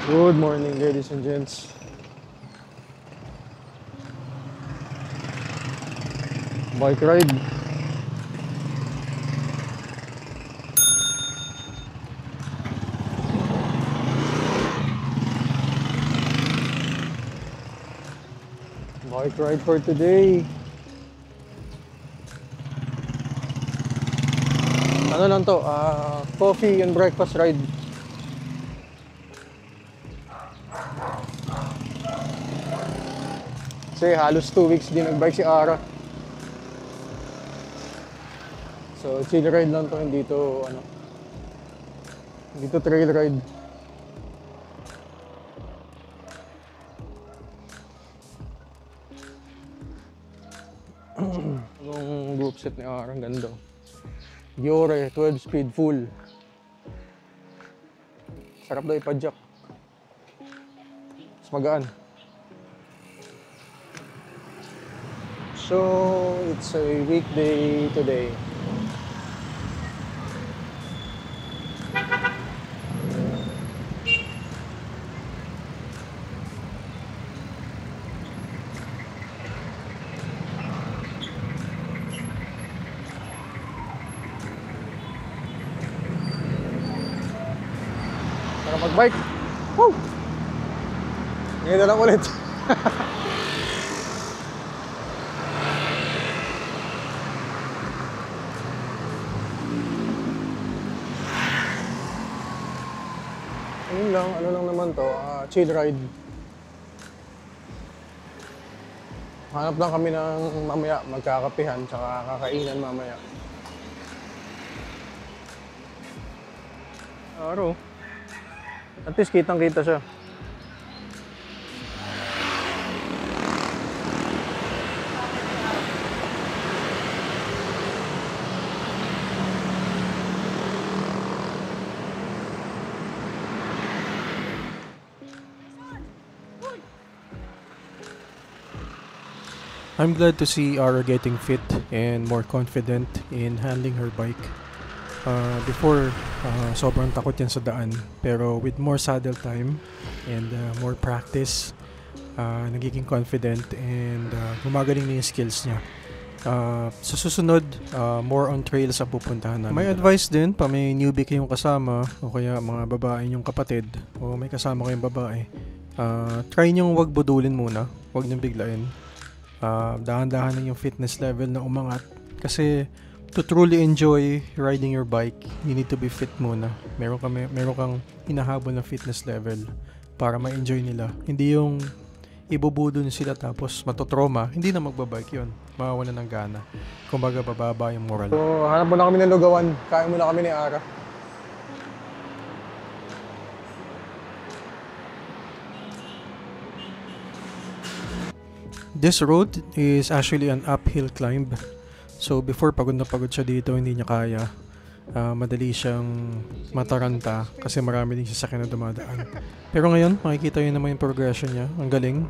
Good morning, ladies and gents. Bike ride. Bike ride for today. Ano lang to, coffee and breakfast ride. Kasi halos 2 weeks din nagbike si Ara. So chill ride lang to, hindi to trail ride. Yung group set ni Ara, ang ganda. Giore 12 speed full. Sarap daw ipadyak. Mas magaan. So, it's a weekday today. Para mag-bike. Woo! Ngayon na lang ulit. Ayun lang, ano lang naman to, chill ride. Hanap lang kami ng mamaya, magkakapihan, tsaka kakainan mamaya. Araw. At least kitang-kita siya. I'm glad to see Ara getting fit and more confident in handling her bike. Before, sobrang takot yan sa daan. Pero with more saddle time and more practice, nagiging confident and gumagaling na yung skills niya. Sa susunod, more on trails ang pupuntahan namin. May advice din pa may newbie kayong kasama o kaya mga babae yung kapatid o may kasama kayong babae. Try nyong wag budulin muna, wag nyong biglain. Dahan-dahan lang yung fitness level na umangat kasi to truly enjoy riding your bike, you need to be fit muna. Meron kang hinahabol na fitness level para ma-enjoy nila. Hindi yung ibubudol sila tapos matotrauma, hindi na magbabike yun. Mawawala ng gana. Kumbaga bababa yung moral. So, hanap muna kami ng lugawan. Kain muna kami ni Ara. This road is actually an uphill climb. So before pagod na pagod siya dito, hindi niya kaya. Madali siyang mataranta kasi marami din sasakyan na dumadaan. Pero ngayon, makikita yun naman yung progression niya. Ang galing.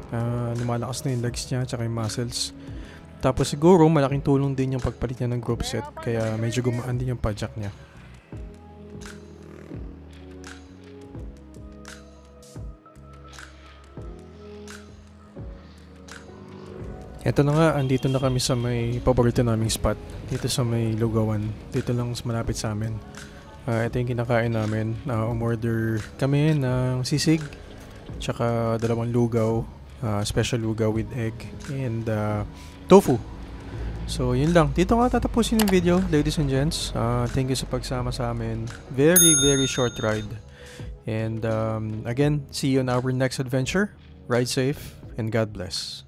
Lumalakas na yung legs niya at yung muscles. Tapos siguro malaking tulong din yung pagpalit niya ng group set. Kaya medyo gumaan din yung padjak niya. Ito na nga, andito na kami sa may paborito naming spot. Dito sa may lugawan. Dito lang malapit sa amin. Ito yung kinakain namin. Umorder kami ng sisig. Tsaka 2 lugaw. Special lugaw with egg. And tofu. So yun lang. Dito nga tatapusin yung video, ladies and gents. Thank you sa pagsama sa amin. Very, very short ride. And again, see you on our next adventure. Ride safe and God bless.